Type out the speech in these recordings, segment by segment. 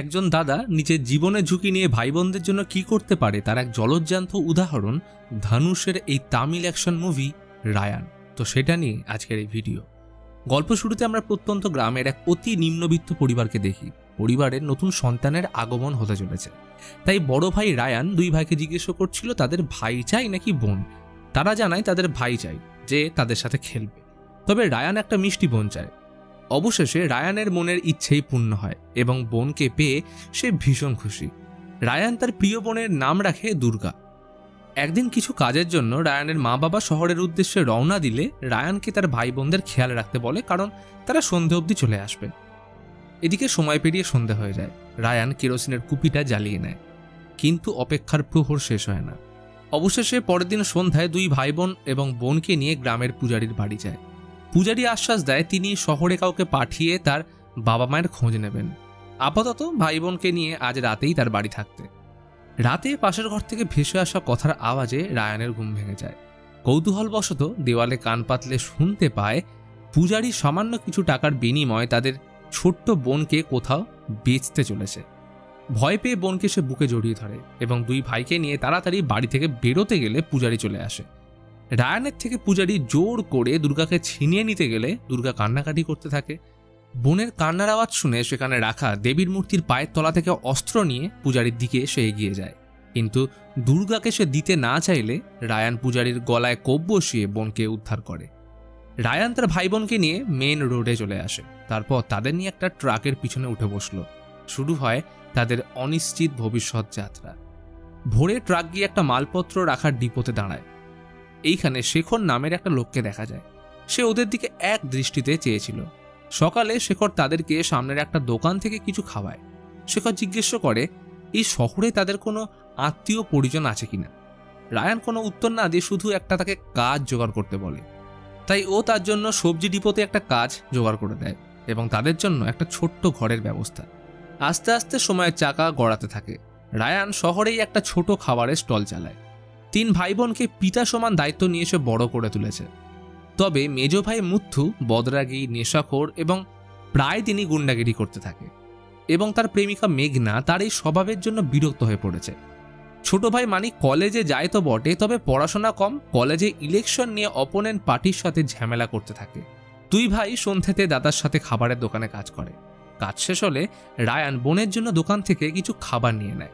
একজন দাদা নিজের জীবনের ঝুঁকি নিয়ে ভাই বোনদের জন্য কি করতে পারে তার এক জলজ্যান্ত উদাহরণ ধানুষের এই তামিল অ্যাকশন মুভি রায়ান। তো সেটা নিয়ে আজকের এই ভিডিও। গল্প শুরুতে আমরা প্রত্যন্ত গ্রামের এক অতি নিম্নবিত্ত পরিবারকে দেখি। পরিবারের নতুন সন্তানের আগমন হতে চলেছে, তাই বড় ভাই রায়ান দুই ভাইকে জিজ্ঞেস করছিল তাদের ভাই চাই নাকি বোন। তারা জানায় তাদের ভাই চাই, যে তাদের সাথে খেলবে। তবে রায়ান একটা মিষ্টি বোন চায়। অবশেষে রায়ানের মনের ইচ্ছেই পূর্ণ হয় এবং বোনকে পেয়ে সে ভীষণ খুশি। রায়ান তার প্রিয় বোনের নাম রাখে দুর্গা। একদিন কিছু কাজের জন্য রায়ানের মা বাবা শহরের উদ্দেশ্যে রওনা দিলে রায়ানকে তার ভাই বোনদের খেয়াল রাখতে বলে, কারণ তারা সন্ধে অবধি চলে আসবে। এদিকে সময় পেরিয়ে সন্ধে হয়ে যায়। রায়ান কেরোসিনের কুপিটা জ্বালিয়ে নেয়, কিন্তু অপেক্ষার প্রহর শেষ হয় না। অবশেষে পরের দিন সন্ধ্যায় দুই ভাই বোন এবং বোনকে নিয়ে গ্রামের পূজারীর বাড়ি যায়। পূজারী আশ্বাস দেয় তিনি শহরে কাউকে পাঠিয়ে তার বাবা মায়ের খোঁজ নেবেন। আপাতত ভাই বোনকে নিয়ে আজ রাতেই তার বাড়ি থাকতে। রাতে পাশের ঘর থেকে ভেসে আসা কথার আওয়াজে রায়ানের ঘুম ভেঙে যায়। কৌতূহলবশত দেওয়ালে কান পাতলে শুনতে পায় পূজারী সামান্য কিছু টাকার বিনিময়ে তাদের ছোট্ট বোনকে কোথাও বেচতে চলেছে। ভয় পেয়ে বোনকে সে বুকে জড়িয়ে ধরে এবং দুই ভাইকে নিয়ে তাড়াতাড়ি বাড়ি থেকে বেরোতে গেলে পূজারী চলে আসে। রায়ানের থেকে পূজারী জোর করে দুর্গাকে ছিনিয়ে নিতে গেলে দুর্গা কান্নাকাটি করতে থাকে। বোনের কান্নার আওয়াজ শুনে সেখানে রাখা দেবীর মূর্তির পায়ের তলা থেকে অস্ত্র নিয়ে পূজারীর দিকে সে এগিয়ে যায়, কিন্তু দুর্গাকে সে দিতে না চাইলে রায়ান পূজারীর গলায় কোপ বসিয়ে বোনকে উদ্ধার করে। রায়ান তার ভাই বোনকে নিয়ে মেন রোডে চলে আসে। তারপর তাদের নিয়ে একটা ট্রাকের পিছনে উঠে বসলো। শুরু হয় তাদের অনিশ্চিত ভবিষ্যৎ যাত্রা। ভোরে ট্রাক গিয়ে একটা মালপত্র রাখার ডিপোতে দাঁড়ায়। এইখানে শেখর নামের একটা লোককে দেখা যায়। সে ওদের দিকে এক দৃষ্টিতে চেয়েছিল। সকালে শেখর তাদেরকে সামনের একটা দোকান থেকে কিছু খাওয়ায়। শেখর জিজ্ঞেস করে এই শহরে তাদের কোনো আত্মীয় পরিজন আছে কিনা। রায়ান কোনো উত্তর না দিয়ে শুধু একটা তাকে কাজ জোগাড় করতে বলে। তাই ও তার জন্য সবজি ডিপোতে একটা কাজ জোগাড় করে দেয় এবং তাদের জন্য একটা ছোট্ট ঘরের ব্যবস্থা। আস্তে আস্তে সময়ের চাকা গড়াতে থাকে। রায়ান শহরেই একটা ছোট খাবারের স্টল চালায়। তিন ভাই বোনকে পিতা সমান দায়িত্ব নিয়ে সে বড় করে তুলেছে। তবে মেজ ভাই মুথু বদরাগী, নেশাখোর এবং প্রায় তিনি গুন্ডাগিরি করতে থাকে এবং তার প্রেমিকা মেঘনা তার এই স্বভাবের জন্য বিরক্ত হয়ে পড়েছে। ছোট ভাই মানিক কলেজে যায় তো বটে, তবে পড়াশোনা কম। কলেজে ইলেকশন নিয়ে অপোনেন্ট পার্টির সাথে ঝামেলা করতে থাকে। দুই ভাই সন্ধ্যাতে দাদার সাথে খাবারের দোকানে কাজ করে। কাজ শেষ হলে রায়ান বোনের জন্য দোকান থেকে কিছু খাবার নিয়ে নেয়।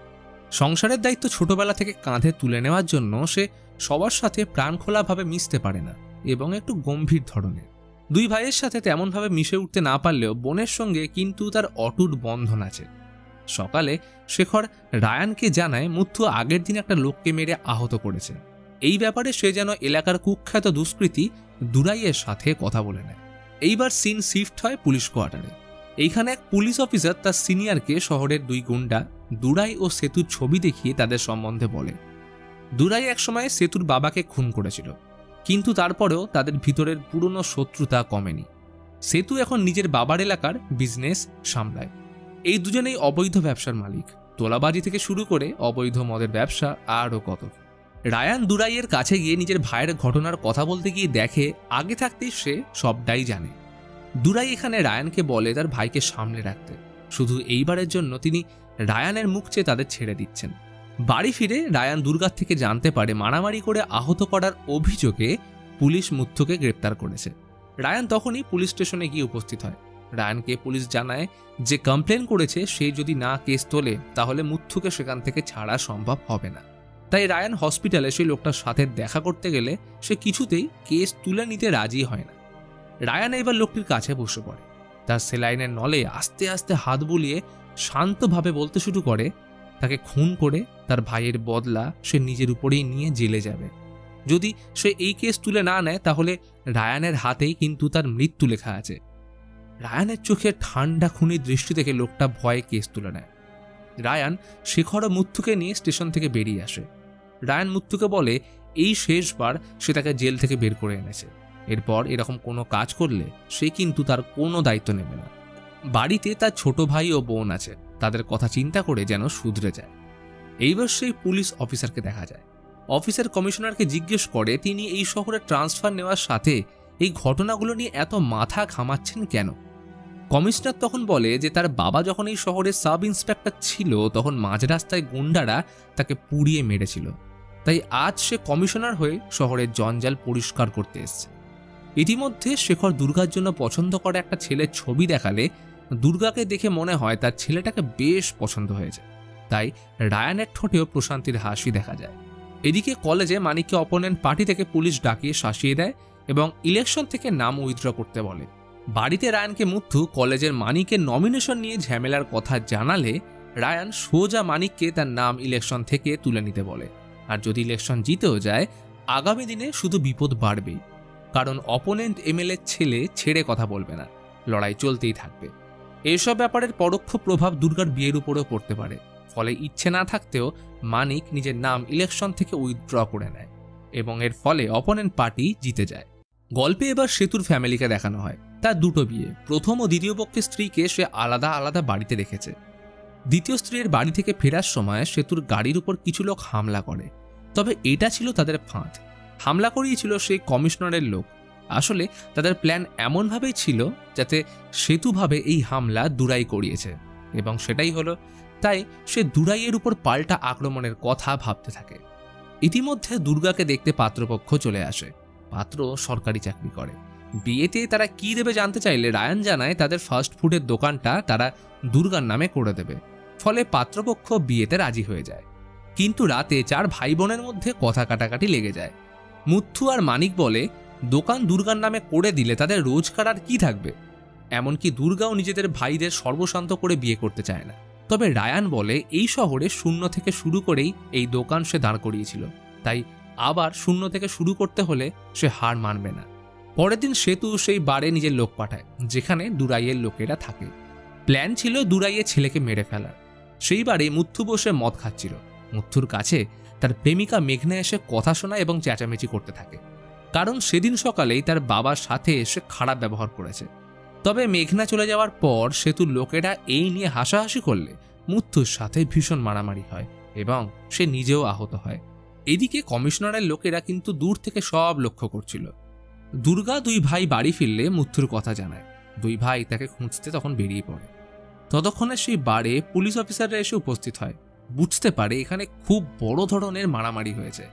সংসারের দায়িত্ব ছোটবেলা থেকে কাঁধে তুলে নেওয়ার জন্য সে সবার সাথে প্রাণখোলাভাবে মিশতে পারে না এবং একটু গম্ভীর ধরনের। দুই ভাইয়ের সাথে তেমনভাবে মিশে উঠতে না পারলেও বোনের সঙ্গে কিন্তু তার অটুট বন্ধন আছে। সকালে শেখর রায়ানকে জানায় মুথু আগের দিন একটা লোককে মেরে আহত করেছে। এই ব্যাপারে সে যেন এলাকার কুখ্যাত দুষ্কৃতী দুরাইয়ের সাথে কথা বলে নেয়। এইবার সিন শিফট হয় পুলিশ কোয়ার্টারে। এইখানে এক পুলিশ অফিসার তার সিনিয়রকে শহরের দুই গুন্ডা দুরাই ও সেতুর ছবি দেখিয়ে তাদের সম্বন্ধে বলে। দুরাই একসময় সেতুর বাবাকে খুন করেছিল, কিন্তু তারপরেও তাদের ভিতরের পুরনো শত্রুতা কমেনি। সেতু এখন নিজের বাবার এলাকার বিজনেস সামলায়। এই দুজনেই অবৈধ ব্যবসার মালিক, তোলাবাজি থেকে শুরু করে অবৈধ মদের ব্যবসা আরও কত। রায়ান দুরাইয়ের কাছে গিয়ে নিজের ভাইয়ের ঘটনার কথা বলতে গিয়ে দেখে আগে থাকতেই সে সবটাই জানে। দুরাই এখানে রায়ানকে বলে তার ভাইকে সামলে রাখতে। শুধু এইবারের জন্য তিনি রায়ানের মুখ চেয়ে তাদের ছেড়ে দিচ্ছেন। বাড়ি ফিরে রায়ান দুর্গার থেকে জানতে পারে মারামারি করে আহত করার অভিযোগে পুলিশ মুথুকে গ্রেপ্তার করেছে। রায়ান তখনই পুলিশ স্টেশনে গিয়ে উপস্থিত হয়। রায়ানকে পুলিশ জানায় যে কমপ্লেন করেছে সে যদি না কেস তোলে তাহলে মুথুকে সেখান থেকে ছাড়া সম্ভব হবে না। তাই রায়ান হসপিটালে সেই লোকটার সাথে দেখা করতে গেলে সে কিছুতেই কেস তুলে নিতে রাজি হয় না। রায়ান এবার লোকটির কাছে বসে পড়ে। তার সেলাইনের নলে আস্তে আস্তে হাত বুলিয়ে শান্তভাবে বলতে শুরু করে তাকে খুন করে তার ভাইয়ের বদলা সে নিজের উপরেই নিয়ে জেলে যাবে। যদি সে এই কেস তুলে না নেয় তাহলে রায়ানের হাতেই কিন্তু তার মৃত্যু লেখা আছে। রায়ানের চোখে ঠান্ডা খুনি দৃষ্টি দেখে লোকটা ভয়ে কেস তুলে নেয়। রায়ান শেখর ও মুথুকে নিয়ে স্টেশন থেকে বেরিয়ে আসে। রায়ান মুথুকে বলে এই শেষবার সে তাকে জেল থেকে বের করে এনেছে। এরপর এরকম কোনো কাজ করলে সে কিন্তু তার কোনো দায়িত্ব নেবে না। বাড়িতে তার ছোট ভাই ও বোন আছে, তাদের কথা চিন্তা করে যেন শুধরে যায়। এইবার সেই পুলিশ অফিসারকে দেখা যায়। অফিসার কমিশনারকে জিজ্ঞেস করে তিনি এই শহরে ট্রান্সফার নেওয়ার সাথে এই ঘটনাগুলো নিয়ে এত মাথা ঘামাচ্ছেন কেন। কমিশনার তখন বলে যে তার বাবা যখন এই শহরের সাব ইন্সপেক্টর ছিল তখন মাঝ রাস্তায় গুন্ডারা তাকে পুড়িয়ে মেরেছিল, তাই আজ সে কমিশনার হয়ে শহরের জঞ্জাল পরিষ্কার করতে এসেছে। ইতিমধ্যে শেখর দুর্গার জন্য পছন্দ করা একটা ছেলের ছবি দেখালে দুর্গাকে দেখে মনে হয় তার ছেলেটাকে বেশ পছন্দ হয়েছে, তাই রায়ানের ঠোঁটেও প্রশান্তির হাসি দেখা যায়। এদিকে কলেজে মানিককে অপোনেন্ট পার্টি থেকে পুলিশ ডাকিয়ে শাসিয়ে দেয় এবং ইলেকশন থেকে নাম উইথড্র করতে বলে। বাড়িতে রায়ানকে মুথু কলেজের মানিকের নমিনেশন নিয়ে ঝামেলার কথা জানালে রায়ান সোজা মানিককে তার নাম ইলেকশন থেকে তুলে নিতে বলে, আর যদি ইলেকশন জিতেও যায় আগামী দিনে শুধু বিপদ বাড়বেই, কারণ অপোনেন্ট এমএলএ ছেলে ছেড়ে কথা বলবে না, লড়াই চলতেই থাকবে। এইসব ব্যাপারের পরোক্ষ প্রভাব দুর্গার বিয়ের উপরেও পড়তে পারে, ফলে ইচ্ছে না থাকতেও মানিক নিজের নাম ইলেকশন থেকে উইথড্র করে নেয় এবং এর ফলে অপোনেন্ট পার্টি জিতে যায়। গল্পে এবার সেতুর ফ্যামিলিকে দেখানো হয়। তার দুটো বিয়ে, প্রথম ও দ্বিতীয় পক্ষের স্ত্রীকে সে আলাদা আলাদা বাড়িতে রেখেছে। দ্বিতীয় স্ত্রীর বাড়ি থেকে ফেরার সময় সেতুর গাড়ির উপর কিছু লোক হামলা করে, তবে এটা ছিল তাদের ফাঁদ। হামলা করিয়েছিল সেই কমিশনারের লোক। আসলে তাদের প্ল্যান এমনভাবেই ছিল যাতে সেতু ভাবে এই হামলা দুরাই করিয়েছে এবং সেটাই হলো, তাই সে দুরাইয়ের উপর পাল্টা আক্রমণের কথা ভাবতে থাকে। ইতিমধ্যে দুর্গাকে দেখতে পাত্রপক্ষ চলে আসে। পাত্র সরকারি চাকরি করে। বিয়েতে তারা কি দেবে জানতে চাইলে রায়ান জানায় তাদের ফাস্ট ফুডের দোকানটা তারা দুর্গার নামে করে দেবে, ফলে পাত্রপক্ষ বিয়েতে রাজি হয়ে যায়। কিন্তু রাতে চার ভাই বোনের মধ্যে কথা কাটাকাটি লেগে যায়। মুথু আর মানিক বলে দোকান দুর্গার নামে করে দিলে তাদের রোজগার আর কি থাকবে, এমনকি দুর্গাও নিজেদের ভাইদের সর্বশান্ত করে বিয়ে করতে চায় না। তবে রায়ান বলে এই শহরে শূন্য থেকে শুরু করেই এই দোকান সে দাঁড় করিয়েছিল, তাই আবার শূন্য থেকে শুরু করতে হলে সে হার মানবে না। পরের দিন সেতু সেই বারে নিজের লোক পাঠায় যেখানে দুরাইয়ের লোকেরা থাকে। প্ল্যান ছিল দুরাইয়ের ছেলেকে মেরে ফেলার। সেই বারে মুথু বসে মদ খাচ্ছিল। মুথুর কাছে তার প্রেমিকা মেঘনা এসে কথা শোনা এবং চেঁচামেচি করতে থাকে, কারণ সেদিন সকালেই তার বাবার সাথে এসে খারাপ ব্যবহার করেছে। তবে মেঘনা চলে যাওয়ার পর সেতুর লোকেরা এই নিয়ে হাসাহাসি করলে মুথুর সাথে ভীষণ মারামারি হয় এবং সে নিজেও আহত হয়। এদিকে কমিশনারের লোকেরা কিন্তু দূর থেকে সব লক্ষ্য করছিল। দুর্গা দুই ভাই বাড়ি ফিরলে মুথুর কথা জানায়। দুই ভাই তাকে খুঁজতে তখন বেরিয়ে পড়ে। ততক্ষণে সেই বারে পুলিশ অফিসাররা এসে উপস্থিত হয়। বুঝতে পারে এখানে খুব বড় ধরনের মারামারি হয়েছে।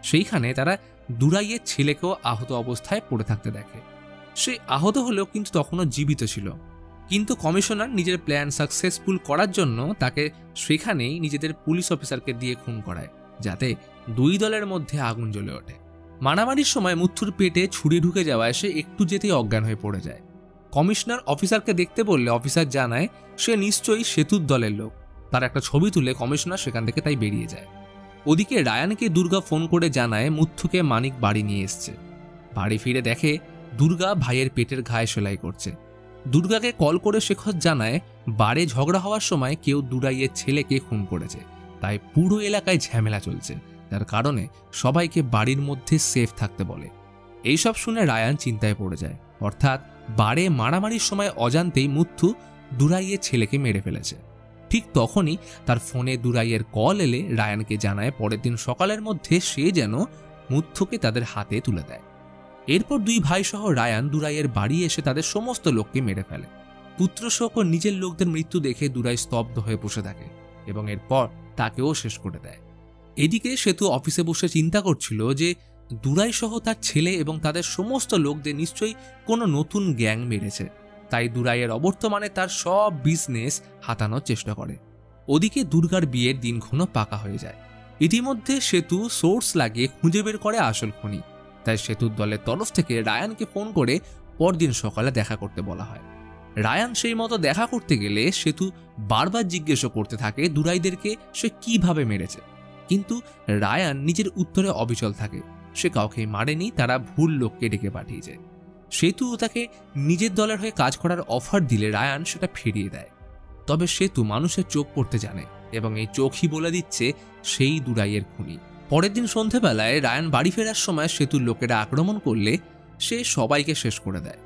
সেইখানে তারা দুরাইয়ের ছেলেকেও আহত অবস্থায় পড়ে থাকতে দেখে। সে আহত হলেও কিন্তু তখনও জীবিত ছিল। কিন্তু কমিশনার নিজের প্ল্যান সাকসেসফুল করার জন্য তাকে সেখানেই নিজেদের পুলিশ অফিসারকে দিয়ে খুন করায়, যাতে দুই দলের মধ্যে আগুন জ্বলে ওঠে। মারামারির সময় মুথুর পেটে ছুরি ঢুকে যাওয়ায় সে একটু যেতেই অজ্ঞান হয়ে পড়ে যায়। কমিশনার অফিসারকে দেখতে বললে অফিসার জানায় সে নিশ্চয়ই সেতুর দলের লোক। তার একটা ছবি তুলে কমিশনার সেখান থেকে তাই বেরিয়ে যায়। ওদিকে রায়ানকে দুর্গা ফোন করে জানায় মুথুকে মানিক বাড়ি নিয়ে এসছে। বাড়ি ফিরে দেখে দুর্গা ভাইয়ের পেটের ঘায়ে সেলাই করছে। দুর্গাকে কল করে শেখর জানায় বারে ঝগড়া হওয়ার সময় কেউ দুরাইয়ের ছেলেকে খুন করেছে, তাই পুরো এলাকায় ঝামেলা চলছে, যার কারণে সবাইকে বাড়ির মধ্যে সেফ থাকতে বলে। এইসব শুনে রায়ান চিন্তায় পড়ে যায়, অর্থাৎ বারে মারামারির সময় অজান্তেই মুথু দুরাইয়ের ছেলেকে মেরে ফেলেছে। ঠিক তখনই তার ফোনে দুরাইয়ের কল এলে রায়ানকে জানায় পরের দিন সকালের মধ্যে সে যেন মুথুকে তাদের হাতে তুলে দেয়। এরপর দুই ভাই সহ রায়ান দুরাইয়ের বাড়ি এসে তাদের সমস্ত লোককে মেরে ফেলে। পুত্রশোক ও নিজের লোকদের মৃত্যু দেখে দুরাই স্তব্ধ হয়ে বসে থাকে এবং এরপর তাকেও শেষ করে দেয়। এদিকে সেতু অফিসে বসে চিন্তা করছিল যে দুরাই সহ তার ছেলে এবং তাদের সমস্ত লোকদের নিশ্চয়ই কোনো নতুন গ্যাং মেরেছে, তাই দুরাইয়ের অবর্তমানে তার সব বিজনেস হাতানোর চেষ্টা করে। ওদিকে দুর্গার বিয়ের দিনক্ষণ পাকা হয়ে যায়। ইতিমধ্যে সেতু সোর্স লাগিয়ে খুঁজে বের করে আসল খুনি, তাই সেতুর দলের তরফ থেকে রায়ানকে ফোন করে পরদিন সকালে দেখা করতে বলা হয়। রায়ান সেই মতো দেখা করতে গেলে সেতু বারবার জিজ্ঞেস করতে থাকে দুরাইদেরকে সে কিভাবে মেরেছে, কিন্তু রায়ান নিজের উত্তরে অবিচল থাকে। সে কাউকে মারেনি, তারা ভুল লোককে ডেকে পাঠিয়েছে। সেতু তাকে নিজের দলের হয়ে কাজ করার অফার দিলে রায়ান সেটা ফিরিয়ে দেয়। তবে সেতু মানুষের চোখ পড়তে জানে এবং এই চোখই বলে দিচ্ছে সেই দুরাইয়ের খুনি। পরের দিন সন্ধেবেলায় রায়ান বাড়ি ফেরার সময় সেতুর লোকেরা আক্রমণ করলে সে সবাইকে শেষ করে দেয়।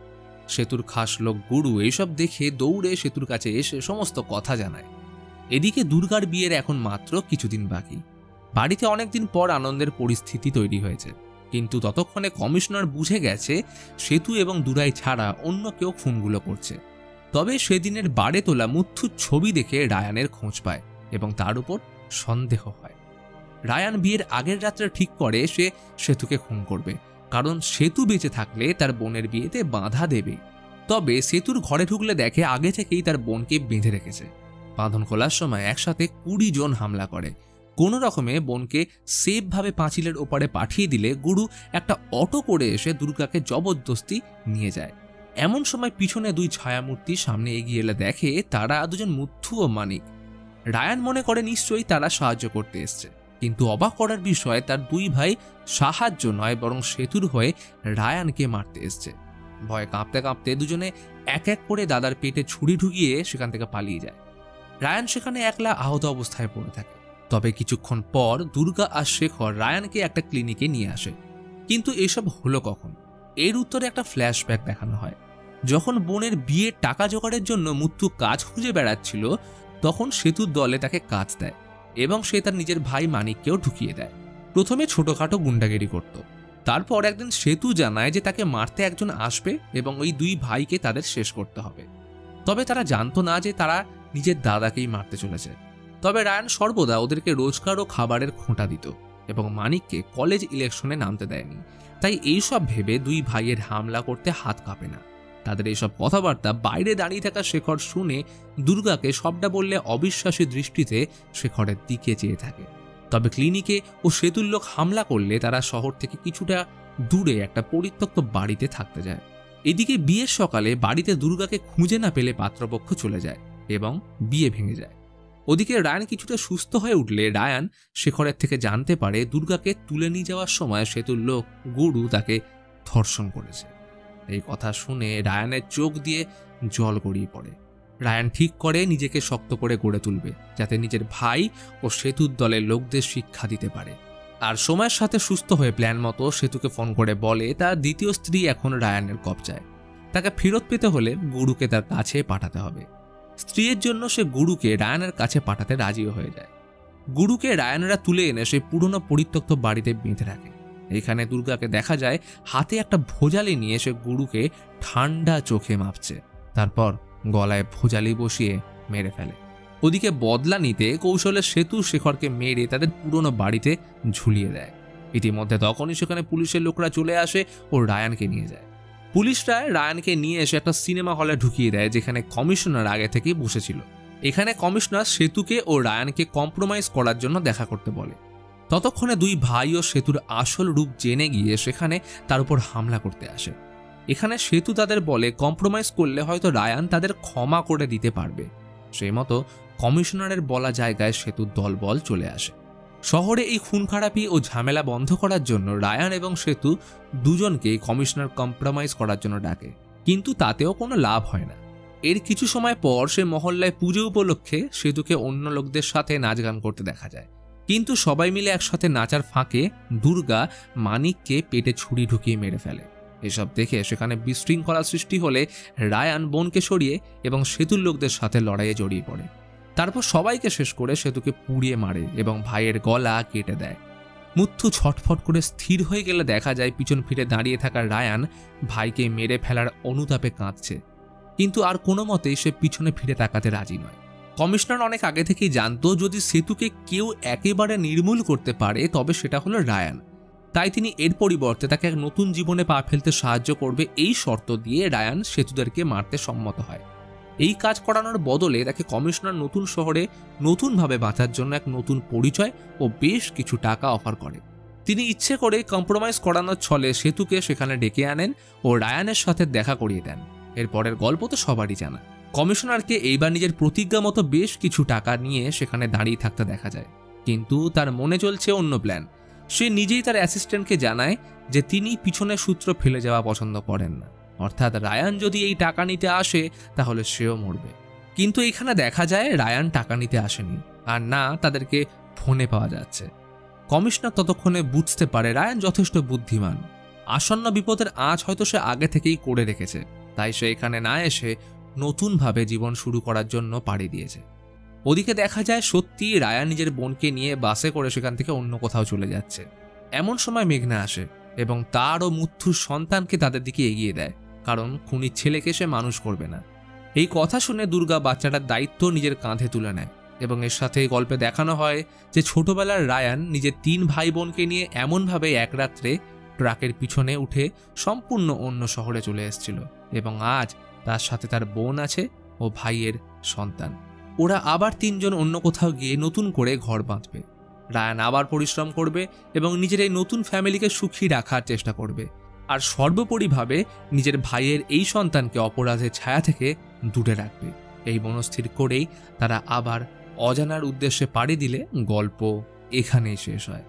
সেতুর খাস লোক গুরু এইসব দেখে দৌড়ে সেতুর কাছে এসে সমস্ত কথা জানায়। এদিকে দুর্গার বিয়ের এখন মাত্র কিছুদিন বাকি। বাড়িতে অনেকদিন পর আনন্দের পরিস্থিতি তৈরি হয়েছে, কিন্তু ততক্ষণে কমিশনার বুঝে গেছে সেতু এবং দুরাই ছাড়া অন্য কেউ খুনগুলো করছে। তবে সেদিনের বারে তোলা মুথুর ছবি দেখে রায়ানের খোঁজ পায় এবং তার উপর সন্দেহ হয়। রায়ান বিয়ের আগের রাত্রে ঠিক করে সে সেতুকে খুন করবে, কারণ সেতু বেঁচে থাকলে তার বোনের বিয়েতে বাধা দেবে। তবে সেতুর ঘরে ঢুকলে দেখে আগে থেকেই তার বোনকে বেঁধে রেখেছে। বাঁধন খোলার সময় একসাথে 20 জন হামলা করে। কোনো রকমে বোনকে সেফভাবে পাঁচিলের ওপারে পাঠিয়ে দিলে গুরু একটা অটো করে এসে দুর্গাকে জবরদস্তি নিয়ে যায়। এমন সময় পিছনে 2 ছায়ামূর্তি সামনে এগিয়ে এলে দেখে তারা দুজন মুথু ও মানিক। রায়ান মনে করে নিশ্চয়ই তারা সাহায্য করতে এসছে, কিন্তু অবাক করার বিষয় তার 2 ভাই সাহায্য নয় বরং সেতুর হয়ে রায়ানকে মারতে এসছে। ভয়ে কাঁপতে কাঁপতে দুজনে এক এক করে দাদার পেটে ছুরি ঢুকিয়ে সেখান থেকে পালিয়ে যায়। রায়ান সেখানে একলা আহত অবস্থায় পড়ে থাকে। তবে কিছুক্ষণ পর দুর্গা আর শেখর রায়ানকে একটা ক্লিনিকে নিয়ে আসে। কিন্তু এসব হলো কখন? এর উত্তরে একটা ফ্ল্যাশব্যাক দেখানো হয়। যখন বোনের বিয়ের টাকা জোগাড়ের জন্য মুত্তু কাজ খুঁজে বেড়াচ্ছিল, তখন সেতুর দলে তাকে কাজ দেয় এবং সে তার নিজের ভাই মানিককেও ঢুকিয়ে দেয়। প্রথমে ছোটখাটো গুন্ডাগিরি করত, তারপর একদিন সেতু জানায় যে তাকে মারতে একজন আসবে এবং ওই 2 ভাইকে তাদের শেষ করতে হবে। তবে তারা জানতো না যে তারা নিজের দাদাকেই মারতে চলেছে। তবে রায়ান সর্বদা ওদেরকে রোজগার ও খাবারের খোঁটা দিত এবং মানিককে কলেজ ইলেকশনে নামতে দেয়নি। তাই এইসব ভেবে 2 ভাইয়ের হামলা করতে হাত কাঁপে না। তাদের এইসব কথাবার্তা বাইরে দাঁড়িয়ে থাকা শেখর শুনে দুর্গাকে সবটা বললে অবিশ্বাসী দৃষ্টিতে শেখরের দিকে চেয়ে থাকে। তবে ক্লিনিকে ও সেতুর লোক হামলা করলে তারা শহর থেকে কিছুটা দূরে একটা পরিত্যক্ত বাড়িতে থাকতে যায়। এদিকে বিয়ের সকালে বাড়িতে দুর্গাকে খুঁজে না পেলে পাত্রপক্ষ চলে যায় এবং বিয়ে ভেঙে যায়। ওদিকে রায়ান কিছুটা সুস্থ হয়ে উঠলে রায়ান শেখরের থেকে জানতে পারে দুর্গাকে তুলে নিয়ে যাওয়ার সময় সেতুর লোক গুরু তাকে ধর্ষণ করেছে। এই কথা শুনে রায়ানের চোখ দিয়ে জল গড়িয়ে পড়ে। রায়ান ঠিক করে নিজেকে শক্ত করে গড়ে তুলবে, যাতে নিজের ভাই ও সেতুর দলের লোকদের শিক্ষা দিতে পারে। আর সময়ের সাথে সুস্থ হয়ে প্ল্যান মতো সেতুকে ফোন করে বলে তার দ্বিতীয় স্ত্রী এখন রায়ানের কবজায়। তাকে ফেরত পেতে হলে গুরুকে তার কাছে পাঠাতে হবে। স্ত্রীর জন্য সে গুরুকে রায়ানের কাছে পাঠাতে রাজিও হয়ে যায়। গুরুকে রায়ানরা তুলে এনে সেই পুরনো পরিত্যক্ত বাড়িতে বেঁধে রাখে। এখানে দুর্গাকে দেখা যায় হাতে একটা ভোজালি নিয়ে সে গুরুকে ঠান্ডা চোখে মাপছে, তারপর গলায় ভোজালি বসিয়ে মেরে ফেলে। ওদিকে বদলা নিতে কৌশলে সেতু শেখরকে মেরে তাদের পুরনো বাড়িতে ঝুলিয়ে দেয়। ইতিমধ্যে তখনই সেখানে পুলিশের লোকরা চলে আসে ও রায়ানকে নিয়ে যায়। পুলিশরা রায়ানকে নিয়ে এসে একটা সিনেমা হলে ঢুকিয়ে দেয়, যেখানে কমিশনার আগে থেকেই বসেছিল। এখানে কমিশনার সেতুকে ও রায়ানকে কম্প্রোমাইজ করার জন্য দেখা করতে বলে। ততক্ষণে 2 ভাই ও সেতুর আসল রূপ জেনে গিয়ে সেখানে তার উপর হামলা করতে আসে। এখানে সেতু তাদের বলে কম্প্রোমাইজ করলে হয়তো রায়ান তাদের ক্ষমা করে দিতে পারবে। সেই মতো কমিশনারের বলা জায়গায় সেতুর দলবল চলে আসে। শহরে এই খুন খারাপি ও ঝামেলা বন্ধ করার জন্য রায়ান এবং সেতু দুজনকে কমিশনার কম্প্রোমাইজ করার জন্য ডাকে, কিন্তু তাতেও কোনো লাভ হয় না। এর কিছু সময় পর সে মহল্লায় পুজো উপলক্ষে সেতুকে অন্য লোকদের সাথে নাচ গান করতে দেখা যায়, কিন্তু সবাই মিলে একসাথে নাচার ফাঁকে দুর্গা মানিককে পেটে ছুরি ঢুকিয়ে মেরে ফেলে। এসব দেখে সেখানে বিশৃঙ্খলা সৃষ্টি হলে রায়ান বোনকে সরিয়ে এবং সেতুর লোকদের সাথে লড়াইয়ে জড়িয়ে পড়ে। তারপর সবাইকে শেষ করে সেতুকে পুড়িয়ে মারে এবং ভাইয়ের গলা কেটে দেয়। মুথু ছটফট করে স্থির হয়ে গেলে দেখা যায় পিছন ফিরে দাঁড়িয়ে থাকা রায়ান ভাইকে মেরে ফেলার অনুতাপে কাঁদছে, কিন্তু আর কোনো মতেই সে পিছনে ফিরে তাকাতে রাজি নয়। কমিশনার অনেক আগে থেকেই জানতো যদি সেতুকে কেউ একেবারে নির্মূল করতে পারে তবে সেটা হলো রায়ান। তাই তিনি এর পরিবর্তে তাকে এক নতুন জীবনে পা ফেলতে সাহায্য করবে এই শর্ত দিয়ে রায়ান সেতুদেরকে মারতে সম্মত হয়। এই কাজ করানোর বদলে তাকে কমিশনার নতুন শহরে নতুনভাবে বাঁচার জন্য এক নতুন পরিচয় ও বেশ কিছু টাকা অফার করে। তিনি ইচ্ছে করে কম্প্রোমাইজ করানোর ছলে সেতুকে সেখানে ডেকে আনেন ও রায়ানের সাথে দেখা করিয়ে দেন। এরপরের গল্প তো সবারই জানা। কমিশনারকে এইবার নিজের প্রতিজ্ঞা মতো বেশ কিছু টাকা নিয়ে সেখানে দাঁড়িয়ে থাকতে দেখা যায়, কিন্তু তার মনে চলছে অন্য প্ল্যান। সে নিজেই তার অ্যাসিস্ট্যান্টকে জানায় যে তিনি পিছনের সূত্র ফেলে যাওয়া পছন্দ করেন না, অর্থাৎ রায়ান যদি এই টাকা নিতে আসে তাহলে সেও মরবে। কিন্তু এখানে দেখা যায় রায়ান টাকা নিতে আসেনি, আর না তাদেরকে ফোনে পাওয়া যাচ্ছে। কমিশনার ততক্ষণে বুঝতে পারে রায়ান যথেষ্ট বুদ্ধিমান। আসন্ন বিপদের আঁচ হয়তো সে আগে থেকেই করে রেখেছে, তাই সে এখানে না এসে নতুনভাবে জীবন শুরু করার জন্য পাড়ি দিয়েছে। ওদিকে দেখা যায় সত্যি রায়ান নিজের বোনকে নিয়ে বাসে করে সেখান থেকে অন্য কোথাও চলে যাচ্ছে। এমন সময় মেঘনা আসে এবং তার ও মুথুর সন্তানকে তাদের দিকে এগিয়ে দেয়, কারণ খুনির ছেলেকে সে মানুষ করবে না। এই কথা শুনে দুর্গা বাচ্চাটার দায়িত্ব নিজের কাঁধে তুলে নেয় এবং এর সাথে গল্পে দেখানো হয় যে ছোটবেলার রায়ান নিজের 3 ভাই বোনকে নিয়ে এমনভাবে এক রাত্রে ট্রাকের পিছনে উঠে সম্পূর্ণ অন্য শহরে চলে এসেছিল এবং আজ তার সাথে তার বোন আছে ও ভাইয়ের সন্তান। ওরা আবার 3 জন অন্য কোথাও গিয়ে নতুন করে ঘর বাঁধবে। রায়ান আবার পরিশ্রম করবে এবং নিজের এই নতুন ফ্যামিলিকে সুখী রাখার চেষ্টা করবে, আর সর্বোপরিভাবে নিজের ভাইয়ের এই সন্তানকে অপরাধের ছায়া থেকে দূরে রাখবে। এই মনস্থির করেই তারা আবার অজানার উদ্দেশ্যে পাড়ি দিলে গল্প এখানেই শেষ হয়।